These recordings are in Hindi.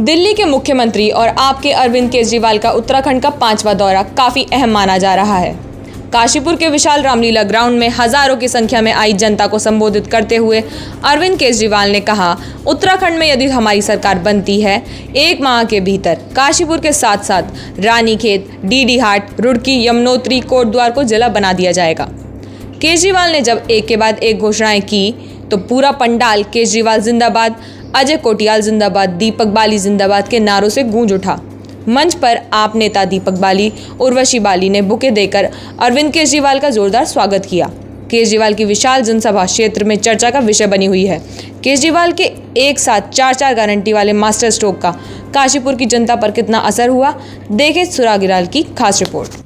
दिल्ली के मुख्यमंत्री और आपके अरविंद केजरीवाल का उत्तराखंड का 5वां दौरा काफ़ी अहम माना जा रहा है। काशीपुर के विशाल रामलीला ग्राउंड में हजारों की संख्या में आई जनता को संबोधित करते हुए अरविंद केजरीवाल ने कहा, उत्तराखंड में यदि हमारी सरकार बनती है, 1 माह के भीतर काशीपुर के साथ साथ रानीखेत, डीडीहाट, रुड़की, यमुनोत्री, कोटद्वार को जिला बना दिया जाएगा। केजरीवाल ने जब एक के बाद एक घोषणाएं की तो पूरा पंडाल केजरीवाल जिंदाबाद, अजय कोटियाल जिंदाबाद, दीपक बाली जिंदाबाद के नारों से गूंज उठा। मंच पर आप नेता दीपक बाली, उर्वशी बाली ने बुके देकर अरविंद केजरीवाल का जोरदार स्वागत किया। केजरीवाल की विशाल जनसभा क्षेत्र में चर्चा का विषय बनी हुई है। केजरीवाल के एक साथ 4 गारंटी वाले मास्टर स्ट्रोक का काशीपुर की जनता पर कितना असर हुआ, देखें सुरागिराल की खास रिपोर्ट।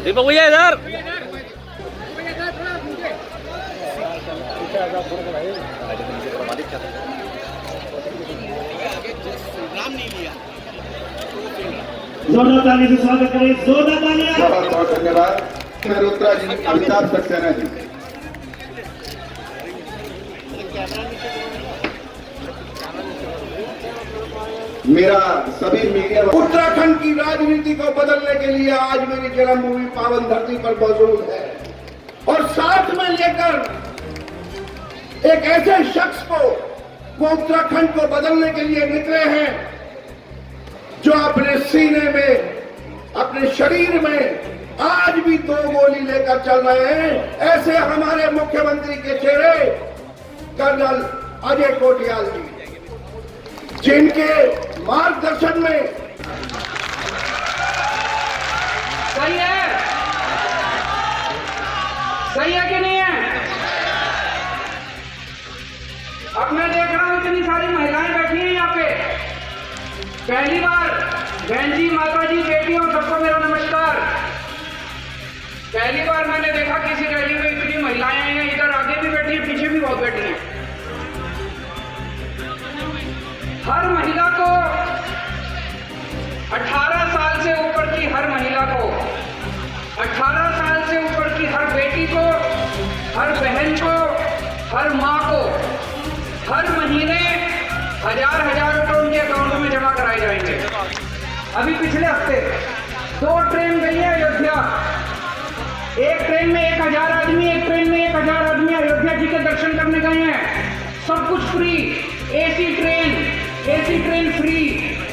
दीपक भैया इधर। जोरदार ताली से स्वागत करें, जोरदार तालियां। बहुत बहुत धन्यवाद। मैं रुद्रा जी, अमिताभ सक्सेना जी। मेरा सभी मीडिया, उत्तराखंड की राजनीति को बदलने के लिए आज मेरी जन्मभूमि पावन धरती पर मौजूद है और साथ में लेकर एक ऐसे शख्स को वो उत्तराखंड को बदलने के लिए निकले हैं जो अपने सीने में, अपने शरीर में आज भी 2 गोली लेकर चल रहे हैं। ऐसे हमारे मुख्यमंत्री के चेहरे कर्नल अजय कोटियाल जी, जिनके मार्गदर्शन में सही है कि नहीं है? अब मैं देख रहा हूं इतनी सारी महिलाएं बैठी हैं यहाँ पे। पहली बार बहन जी, माता जी, बेटियों, सबको मेरा नमस्कार। पहली बार मैंने देखा किसी रैली में इतनी महिलाएं हैं। इधर आगे भी बैठी है, पीछे भी बहुत बैठी हैं। हर महिला को, 18 साल से ऊपर की हर महिला को, 18 साल से ऊपर की हर बेटी को, हर बहन को, हर माँ को हर महीने 1000 रुपए उनके अकाउंट में जमा कराए जाएंगे। अभी पिछले हफ्ते 2 ट्रेन गई है अयोध्या। एक ट्रेन में 1000 आदमी, एक ट्रेन में 1000 आदमी अयोध्या जी के दर्शन करने गए हैं। सब कुछ फ्री, एसी ट्रेन फ्री,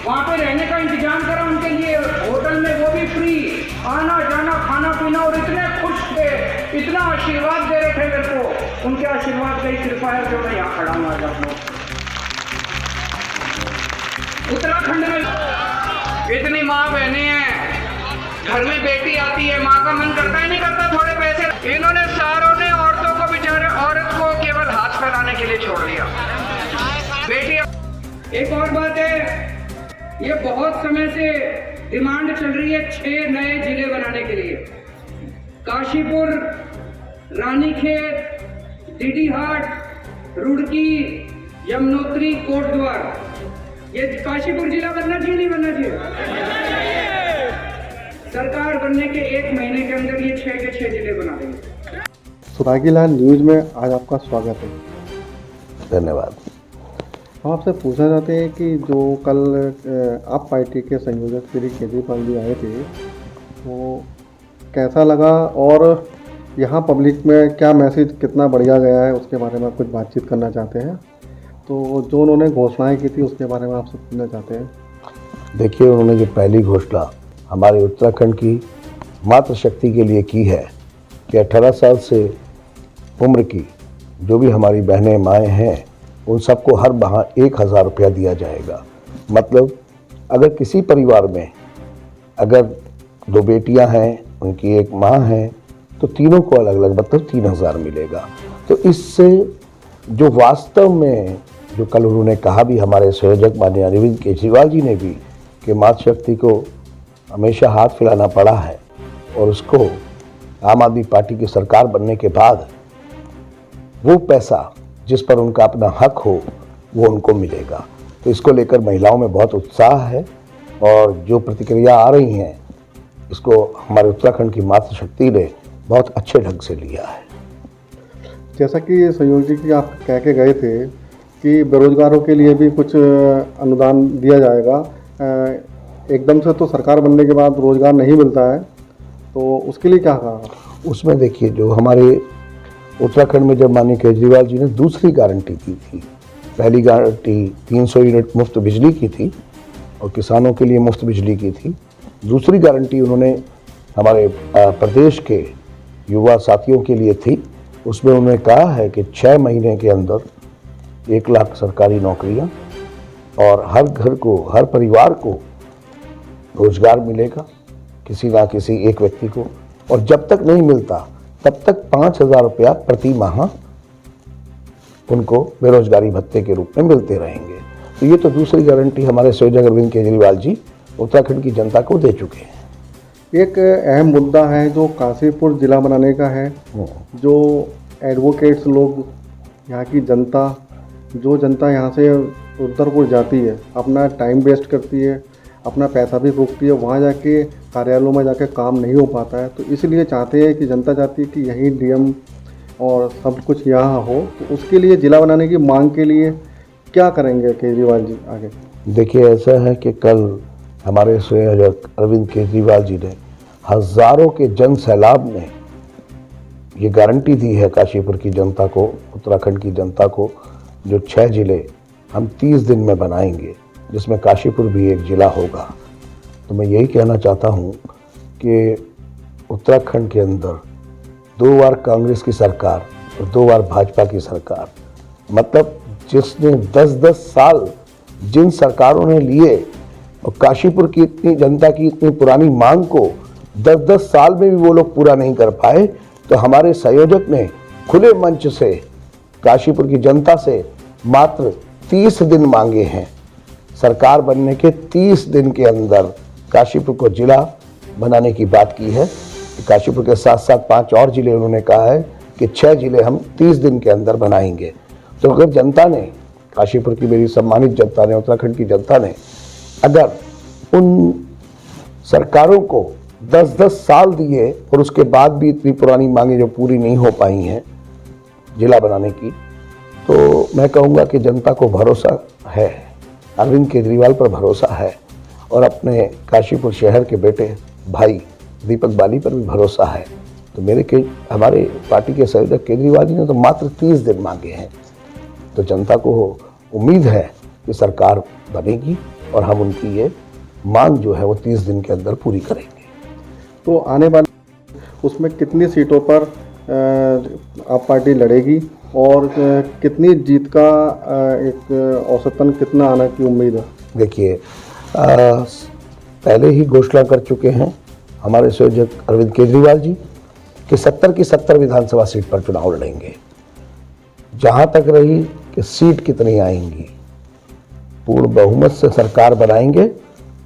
वहां पे रहने का इंतजाम करा उनके लिए होटल में, वो भी फ्री, आना जाना खाना पीना, और इतने खुश थे, इतना आशीर्वाद दे रहे थे मेरे को। उनके आशीर्वाद की कृपा है जो मैं यहाँ खड़ा हूँ आज आप लोग। उत्तराखंड में इतनी माँ बहने हैं, घर में बेटी आती है, माँ का मन करता है नहीं करता थोड़े पैसे। इन्होंने सारों ने औरतों को, बेचारे औरत को केवल हाथ फैलाने के लिए छोड़ दिया। बेटी, एक और बात है, ये बहुत समय से डिमांड चल रही है 6 नए जिले बनाने के लिए। काशीपुर, रानीखेत, डीडीहाट, रुड़की, यमुनोत्री, कोटद्वार। ये काशीपुर जिला बनना चाहिए नहीं बनना चाहिए? सरकार बनने के 1 महीने के अंदर ये 6 के 6 जिले बना देंगे। सुरागिराल न्यूज में आज आपका स्वागत है। धन्यवाद। हम आपसे पूछना चाहते हैं कि जो कल आप पार्टी के संयोजक श्री केजरीवाल जी आए थे, वो कैसा लगा और यहाँ पब्लिक में क्या मैसेज कितना बढ़िया गया है, उसके बारे में कुछ बातचीत करना चाहते हैं। तो जो उन्होंने घोषणाएं की थी उसके बारे में आपसे पूछना चाहते हैं। देखिए, उन्होंने जो पहली घोषणा हमारे उत्तराखंड की मातृशक्ति के लिए की है कि 18 साल से उम्र की जो भी हमारी बहनें माएँ हैं, उन सबको हर माह 1000 रुपया दिया जाएगा। मतलब अगर किसी परिवार में अगर 2 बेटियां हैं, उनकी 1 माँ है, तो तीनों को अलग अलग मतलब 3000 मिलेगा। तो इससे जो वास्तव में जो कल उन्होंने कहा भी, हमारे संयोजक माननीय अरविंद केजरीवाल जी ने भी, कि मातृशक्ति को हमेशा हाथ फैलाना पड़ा है और उसको आम आदमी पार्टी की सरकार बनने के बाद वो पैसा जिस पर उनका अपना हक हो वो उनको मिलेगा। तो इसको लेकर महिलाओं में बहुत उत्साह है और जो प्रतिक्रिया आ रही हैं इसको हमारे उत्तराखंड की मातृशक्ति ने बहुत अच्छे ढंग से लिया है। जैसा कि संयोग जी की आप कह के गए थे कि बेरोजगारों के लिए भी कुछ अनुदान दिया जाएगा, एकदम से तो सरकार बनने के बाद रोजगार नहीं मिलता है, तो उसके लिए क्या कहा? उसमें देखिए, जो हमारे उत्तराखंड में जब माननीय केजरीवाल जी ने दूसरी गारंटी दी थी, पहली गारंटी 300 यूनिट मुफ्त बिजली की थी और किसानों के लिए मुफ्त बिजली की थी। दूसरी गारंटी उन्होंने हमारे प्रदेश के युवा साथियों के लिए थी। उसमें उन्होंने कहा है कि 6 महीने के अंदर 1 लाख सरकारी नौकरियां और हर घर को, हर परिवार को रोजगार मिलेगा, किसी ना किसी एक व्यक्ति को, और जब तक नहीं मिलता तब तक 5,000 रुपया प्रति माह उनको बेरोजगारी भत्ते के रूप में मिलते रहेंगे। तो ये तो दूसरी गारंटी हमारे संयोजक अरविंद केजरीवाल जी उत्तराखंड की जनता को दे चुके हैं। एक अहम मुद्दा है जो काशीपुर जिला बनाने का है, जो एडवोकेट्स लोग, यहाँ की जनता, जो जनता यहाँ से उत्तरपुर जाती है, अपना टाइम वेस्ट करती है, अपना पैसा भी फूकती है, वहाँ जाके कार्यालयों में जाके काम नहीं हो पाता है, तो इसलिए चाहते हैं कि जनता चाहती है कि यहीं डीएम और सब कुछ यहाँ हो। तो उसके लिए जिला बनाने की मांग के लिए क्या करेंगे केजरीवाल जी आगे? देखिए, ऐसा है कि कल हमारे संयोजक अरविंद केजरीवाल जी ने हजारों के जन सैलाब में ये गारंटी दी है काशीपुर की जनता को, उत्तराखंड की जनता को, जो 6 जिले हम 30 दिन में बनाएंगे, जिसमें काशीपुर भी एक जिला होगा। तो मैं यही कहना चाहता हूँ कि उत्तराखंड के अंदर 2 बार कांग्रेस की सरकार और 2 बार भाजपा की सरकार, मतलब जिसने 10-10 साल जिन सरकारों ने लिए और काशीपुर की इतनी जनता की इतनी पुरानी मांग को 10-10 साल में भी वो लोग पूरा नहीं कर पाए, तो हमारे संयोजक ने खुले मंच से काशीपुर की जनता से मात्र 30 दिन मांगे हैं। सरकार बनने के 30 दिन के अंदर काशीपुर को जिला बनाने की बात की है। काशीपुर के साथ साथ 5 और जिले उन्होंने कहा है कि 6 जिले हम 30 दिन के अंदर बनाएंगे। तो अगर जनता ने, काशीपुर की मेरी सम्मानित जनता ने, उत्तराखंड की जनता ने अगर उन सरकारों को 10-10 साल दिए और उसके बाद भी इतनी पुरानी मांगे जो पूरी नहीं हो पाई हैं जिला बनाने की, तो मैं कहूँगा कि जनता को भरोसा है, अरविंद केजरीवाल पर भरोसा है और अपने काशीपुर शहर के बेटे भाई दीपक बाली पर भी भरोसा है। तो हमारे पार्टी के संयोजक केजरीवाल जी ने तो मात्र 30 दिन मांगे हैं। तो जनता को उम्मीद है कि सरकार बनेगी और हम उनकी ये मांग जो है वो 30 दिन के अंदर पूरी करेंगे। तो आने वाले उसमें कितनी सीटों पर आप पार्टी लड़ेगी और कितनी जीत का एक औसतन कितना आने की उम्मीद है? देखिए, पहले ही घोषणा कर चुके हैं हमारे संयोजक अरविंद केजरीवाल जी कि 70 की 70 विधानसभा सीट पर चुनाव लड़ेंगे। जहां तक रही कि सीट कितनी आएंगी, पूर्ण बहुमत से सरकार बनाएंगे,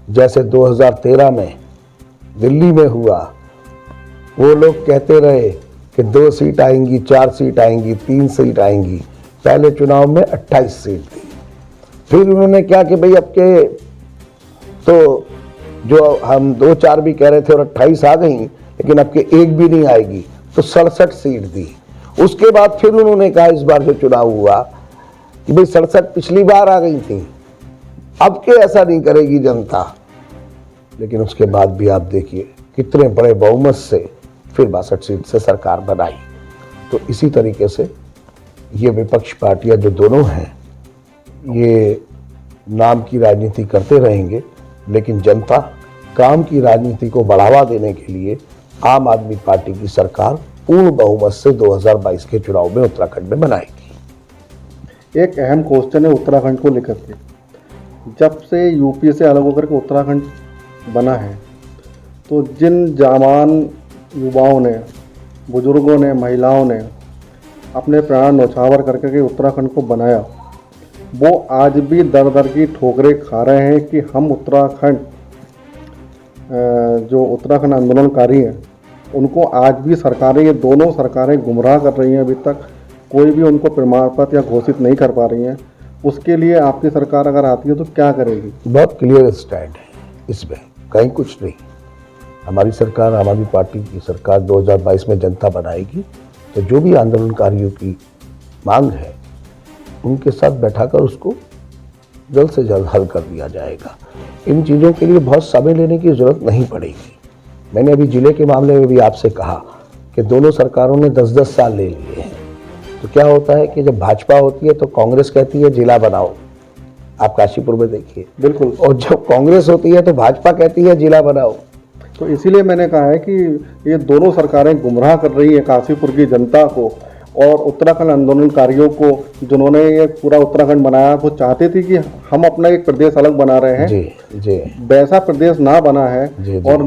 जैसे 2013 में दिल्ली में हुआ। वो लोग कहते रहे कि 2 सीट आएंगी, 4 सीट आएंगी, 3 सीट आएंगी। पहले चुनाव में 28 सीट थी। फिर उन्होंने क्या कि भाई अब के तो जो हम 2-4 भी कह रहे थे और 28 आ गई, लेकिन अब के 1 भी नहीं आएगी, तो 67 सीट दी। उसके बाद फिर उन्होंने कहा इस बार जो चुनाव हुआ कि भाई 67 पिछली बार आ गई थी, अब के ऐसा नहीं करेगी जनता। लेकिन उसके बाद भी आप देखिए कितने बड़े बहुमत से फिर 62 सीट से सरकार बनाई। तो इसी तरीके से ये विपक्ष पार्टियां जो दोनों हैं ये नाम की राजनीति करते रहेंगे, लेकिन जनता काम की राजनीति को बढ़ावा देने के लिए आम आदमी पार्टी की सरकार पूर्ण बहुमत से 2022 के चुनाव में उत्तराखंड में बनाएगी। एक अहम क्वेश्चन है उत्तराखंड को लेकर के। जब से यूपी से अलग होकर के उत्तराखंड बना है, तो जिन जवान युवाओं ने, बुजुर्गों ने, महिलाओं ने अपने प्राण न्यौछावर करके के उत्तराखंड को बनाया, वो आज भी दर दर की ठोकरें खा रहे हैं कि हम उत्तराखंड, जो उत्तराखंड आंदोलनकारी हैं, उनको आज भी सरकारें, ये दोनों सरकारें गुमराह कर रही हैं। अभी तक कोई भी उनको प्रमाण पत्र या घोषित नहीं कर पा रही हैं। उसके लिए आपकी सरकार अगर आती है तो क्या करेगी? बहुत क्लियर स्टैंड है। इसमें कहीं कुछ नहीं। हमारी सरकार, आम आदमी पार्टी की सरकार 2022 में जनता बनाएगी, तो जो भी आंदोलनकारियों की मांग है उनके साथ बैठाकर उसको जल्द से जल्द हल कर दिया जाएगा। इन चीज़ों के लिए बहुत समय लेने की ज़रूरत नहीं पड़ेगी। मैंने अभी जिले के मामले में भी आपसे कहा कि दोनों सरकारों ने 10-10 साल ले लिए हैं। तो क्या होता है कि जब भाजपा होती है तो कांग्रेस कहती है जिला बनाओ, आप काशीपुर में देखिए। बिल्कुल। और जब कांग्रेस होती है तो भाजपा कहती है जिला बनाओ। तो इसीलिए मैंने कहा है कि ये दोनों सरकारें गुमराह कर रही है काशीपुर की जनता को और उत्तराखंड आंदोलनकारियों को, जिन्होंने ये पूरा उत्तराखंड बनाया। वो चाहते थे कि हम अपना एक प्रदेश अलग बना रहे हैं, जी वैसा प्रदेश ना बना है जी। और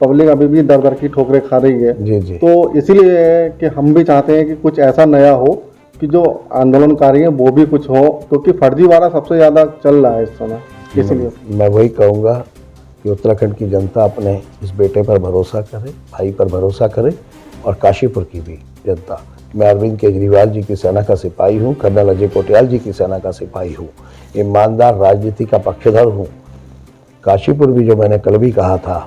पब्लिक अभी भी दर दर की ठोकरें खा रही है। जी। तो इसीलिए कि हम भी चाहते हैं कि कुछ ऐसा नया हो कि जो आंदोलनकारी हैं वो भी कुछ हो, क्योंकि फर्जीवाड़ा सबसे ज़्यादा चल रहा है इस समय। इसलिए मैं वही कहूँगा कि उत्तराखंड की जनता अपने इस बेटे पर भरोसा करे, भाई पर भरोसा करे, और काशीपुर की भी जनता। मैं अरविंद केजरीवाल जी की सेना का सिपाही हूँ, कर्नल अजय कोटियाल जी की सेना का सिपाही हूँ, ईमानदार राजनीति का पक्षधर हूँ। काशीपुर भी, जो मैंने कल भी कहा था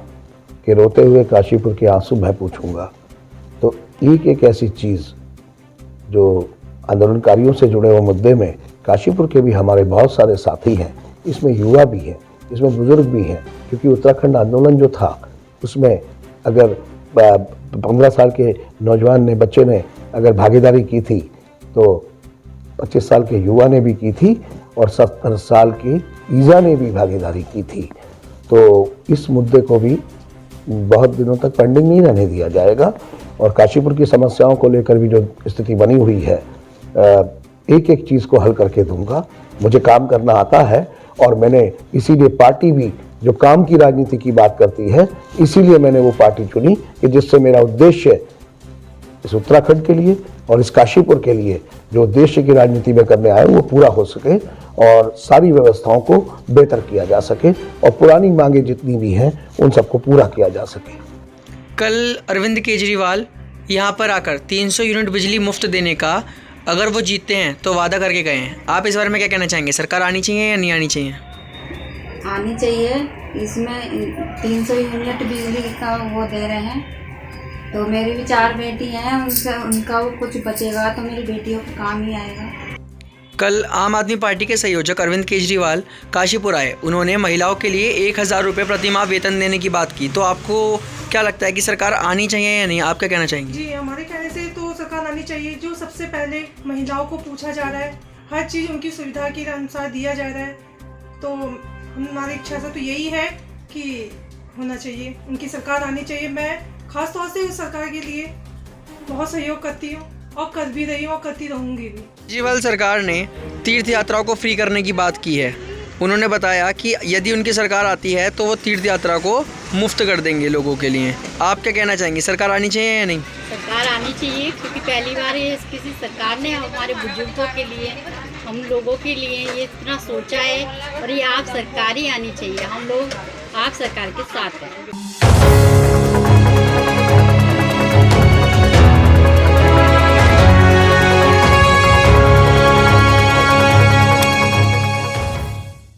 कि रोते हुए काशीपुर के आंसू मैं पूछूंगा, तो एक ऐसी चीज़ जो आंदोलनकारियों से जुड़े हुए मुद्दे में काशीपुर के भी हमारे बहुत सारे साथी हैं, इसमें युवा भी हैं, इसमें बुजुर्ग भी हैं, क्योंकि उत्तराखंड आंदोलन जो था उसमें अगर 15 साल के नौजवान ने, बच्चे ने अगर भागीदारी की थी तो 25 साल के युवा ने भी की थी और 70 साल की ईजा ने भी भागीदारी की थी। तो इस मुद्दे को भी बहुत दिनों तक पेंडिंग नहीं रहने दिया जाएगा और काशीपुर की समस्याओं को लेकर भी जो स्थिति बनी हुई है, एक एक चीज़ को हल करके दूंगा। मुझे काम करना आता है और मैंने इसीलिए पार्टी भी जो काम की राजनीति की बात करती है, इसीलिए मैंने वो पार्टी चुनी कि जिससे मेरा उद्देश्य इस उत्तराखंड के लिए और इस काशीपुर के लिए जो उद्देश्य की राजनीति में करने आए वो पूरा हो सके और सारी व्यवस्थाओं को बेहतर किया जा सके और पुरानी मांगे जितनी भी हैं उन सबको पूरा किया जा सके। कल अरविंद केजरीवाल यहाँ पर आकर 300 यूनिट बिजली मुफ्त देने का, अगर वो जीतते हैं तो वादा करके गए हैं। आप इस बारे में क्या कहना चाहेंगे? सरकार आनी चाहिए या नहीं आनी चाहिए? आनी चाहिए। इसमें 300 यूनिट बिजली का वो दे रहे हैं, तो मेरी भी 4 बेटी हैं, उनका वो कुछ बचेगा तो मेरी बेटियों को काम ही आएगा। कल आम आदमी पार्टी के संयोजक अरविंद केजरीवाल काशीपुर आए। उन्होंने महिलाओं के लिए 1000 रुपये प्रति माह वेतन देने की बात की। तो आपको क्या लगता है कि सरकार आनी चाहिए या नहीं? आप क्या कहना चाहेंगे? जी, हमारे कहने से तो सरकार आनी चाहिए। जो सबसे पहले महिलाओं को पूछा जा रहा है, हर चीज़ उनकी सुविधा के अनुसार दिया जा रहा है, तो हमारी इच्छा से तो यही है कि होना चाहिए, उनकी सरकार आनी चाहिए। मैं खास तौर से उस सरकार के लिए बहुत सहयोग करती हूँ और कर भी रही हूँ और करती रहूँगी भी। केजरीवाल सरकार ने तीर्थ यात्राओं को फ्री करने की बात की है। उन्होंने बताया कि यदि उनकी सरकार आती है तो वो तीर्थ यात्रा को मुफ्त कर देंगे लोगों के लिए। आप क्या कहना चाहेंगे? सरकार आनी चाहिए या नहीं? सरकार आनी चाहिए, क्योंकि पहली बार ये किसी सरकार ने हमारे बुजुर्गों के लिए, हम लोगों के लिए ये इतना सोचा है और ये आप सरकार ही आनी चाहिए। हम लोग आप सरकार के साथ हैं।